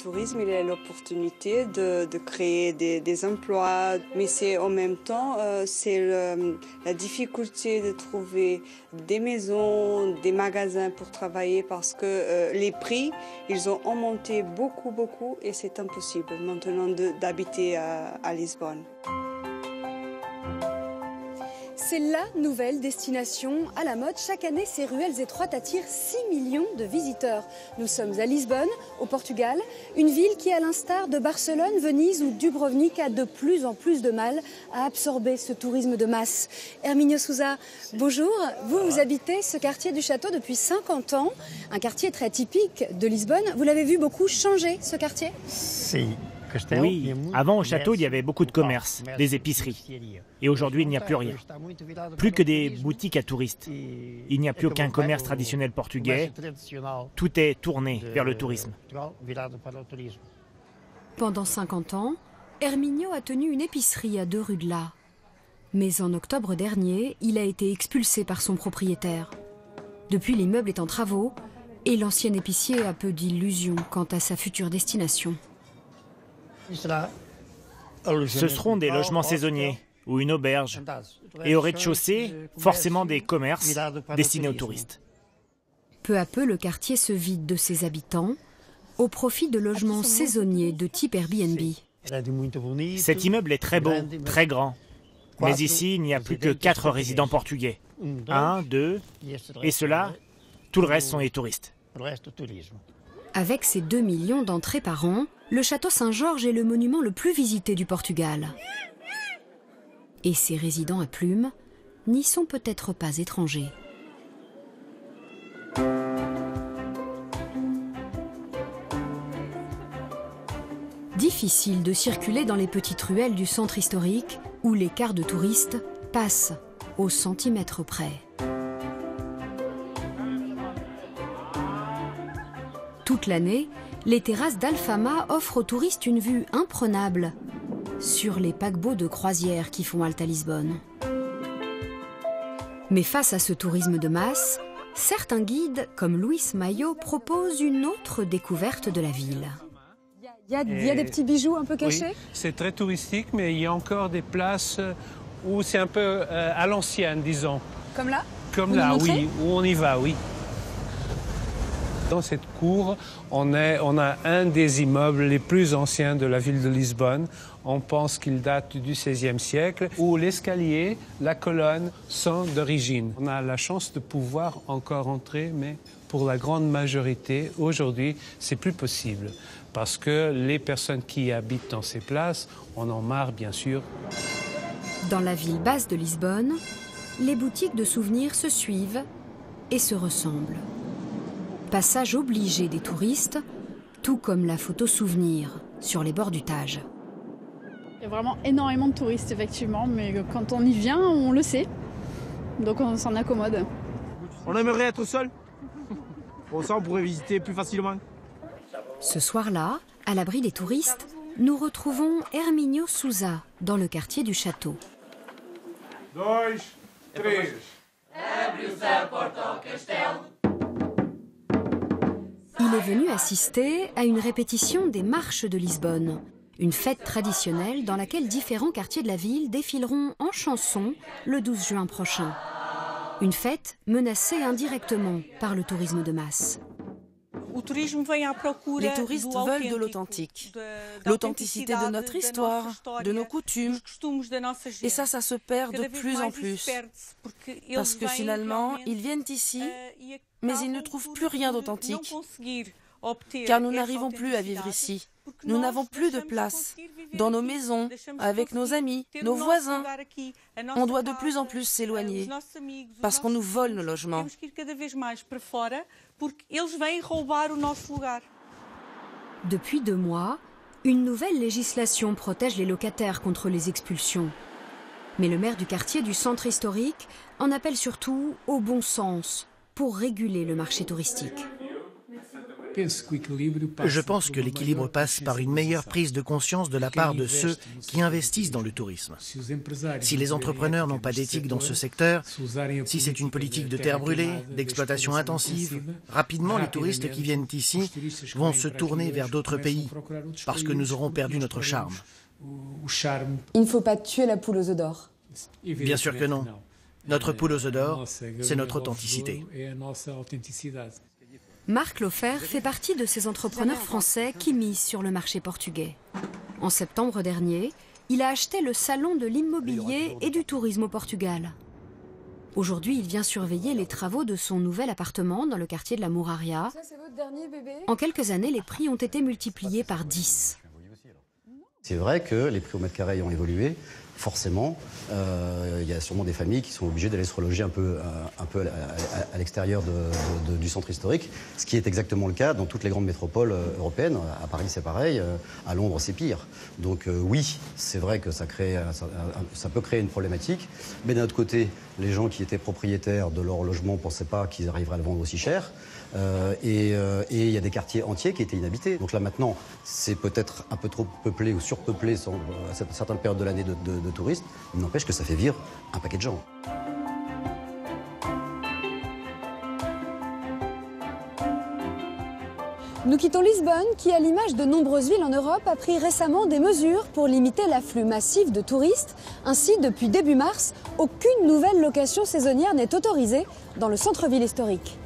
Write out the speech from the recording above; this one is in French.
tourisme, il a l'opportunité de créer des emplois, mais c'est en même temps la difficulté de trouver des maisons, des magasins pour travailler parce que les prix, ils ont augmenté beaucoup et c'est impossible maintenant d'habiter à Lisbonne. C'est la nouvelle destination à la mode. Chaque année, ces ruelles étroites attirent 6 millions de visiteurs. Nous sommes à Lisbonne, au Portugal, une ville qui, à l'instar de Barcelone, Venise ou Dubrovnik, a de plus en plus de mal à absorber ce tourisme de masse. Hermínio Sousa, bonjour. Vous habitez ce quartier du Château depuis 50 ans, un quartier très typique de Lisbonne. Vous l'avez vu beaucoup changer, ce quartier ? Oui, avant au château, il y avait beaucoup de commerces, des épiceries. Et aujourd'hui, il n'y a plus rien. Plus que des boutiques à touristes. Il n'y a plus aucun commerce traditionnel portugais. Tout est tourné vers le tourisme. Pendant 50 ans, Hermínio a tenu une épicerie à 2 rues de là. Mais en octobre dernier, il a été expulsé par son propriétaire. Depuis, l'immeuble est en travaux et l'ancien épicier a peu d'illusions quant à sa future destination. Ce seront des logements saisonniers ou une auberge. Et au rez-de-chaussée, forcément des commerces destinés aux touristes. Peu à peu, le quartier se vide de ses habitants au profit de logements saisonniers de type Airbnb. Cet immeuble est très beau, très grand. Mais ici, il n'y a plus que 4 résidents portugais. 1, 2, et ceux-là, tout le reste sont des touristes. Avec ses 2 millions d'entrées par an, le château Saint-Georges est le monument le plus visité du Portugal. Et ses résidents à plumes n'y sont peut-être pas étrangers. Difficile de circuler dans les petites ruelles du centre historique où les cars de touristes passent au centimètre près. Toute l'année, les terrasses d'Alfama offrent aux touristes une vue imprenable sur les paquebots de croisière qui font halte à Lisbonne. Mais face à ce tourisme de masse, certains guides, comme Luis Maio, proposent une autre découverte de la ville. Il y a des petits bijoux un peu cachés ? Oui, c'est très touristique, mais il y a encore des places où c'est un peu à l'ancienne, disons. Comme là ? Comme là, oui, où on y va, oui. Dans cette cour, on a un des immeubles les plus anciens de la ville de Lisbonne. On pense qu'il date du XVIe siècle, où l'escalier, la colonne sont d'origine. On a la chance de pouvoir encore entrer, mais pour la grande majorité, aujourd'hui, c'est plus possible. Parce que les personnes qui habitent dans ces places en ont marre, bien sûr. Dans la ville basse de Lisbonne, les boutiques de souvenirs se suivent et se ressemblent. Passage obligé des touristes, tout comme la photo souvenir sur les bords du Tage. Il y a vraiment énormément de touristes, effectivement, mais quand on y vient, on le sait. Donc on s'en accommode. On aimerait être seul. Pour ça, on pourrait visiter plus facilement. Ce soir-là, à l'abri des touristes, nous retrouvons Hermínio Sousa dans le quartier du Château. 2, 3. Il est venu assister à une répétition des marches de Lisbonne, une fête traditionnelle dans laquelle différents quartiers de la ville défileront en chansons le 12 juin prochain. Une fête menacée indirectement par le tourisme de masse. Les touristes veulent de l'authentique, l'authenticité de notre histoire, de nos coutumes. Et ça se perd de plus en plus. Parce que finalement, ils viennent ici, mais ils ne trouvent plus rien d'authentique. Car nous n'arrivons plus à vivre ici. Nous n'avons plus de place. Dans nos maisons, avec nos amis, nos voisins. On doit de plus en plus s'éloigner. Parce qu'on nous vole nos logements. Depuis 2 mois, une nouvelle législation protège les locataires contre les expulsions. Mais le maire du quartier du centre historique en appelle surtout au bon sens pour réguler le marché touristique. Je pense que l'équilibre passe par une meilleure prise de conscience de la part de ceux qui investissent dans le tourisme. Si les entrepreneurs n'ont pas d'éthique dans ce secteur, si c'est une politique de terre brûlée, d'exploitation intensive, rapidement les touristes qui viennent ici vont se tourner vers d'autres pays parce que nous aurons perdu notre charme. Il ne faut pas tuer la poule aux œufs d'or. Bien sûr que non. Notre poule aux œufs d'or, c'est notre authenticité. Marc Laufer fait partie de ces entrepreneurs français qui misent sur le marché portugais. En septembre dernier, il a acheté le salon de l'immobilier et du tourisme au Portugal. Aujourd'hui, il vient surveiller les travaux de son nouvel appartement dans le quartier de la Mouraria. En quelques années, les prix ont été multipliés par 10. C'est vrai que les prix au mètre carré ont évolué. Forcément, il y a sûrement des familles qui sont obligées d'aller se reloger un peu à l'extérieur du centre historique, ce qui est exactement le cas dans toutes les grandes métropoles européennes. À Paris, c'est pareil, à Londres, c'est pire. Donc oui, c'est vrai que ça peut créer une problématique, mais d'un autre côté, les gens qui étaient propriétaires de leur logement ne pensaient pas qu'ils arriveraient à le vendre aussi cher. Et il y a des quartiers entiers qui étaient inhabités. Donc là maintenant, c'est peut-être un peu trop peuplé ou surpeuplé à certaines périodes de l'année de touristes. N'empêche que ça fait vivre un paquet de gens. Nous quittons Lisbonne, qui, à l'image de nombreuses villes en Europe, a pris récemment des mesures pour limiter l'afflux massif de touristes. Ainsi, depuis début mars, aucune nouvelle location saisonnière n'est autorisée dans le centre-ville historique.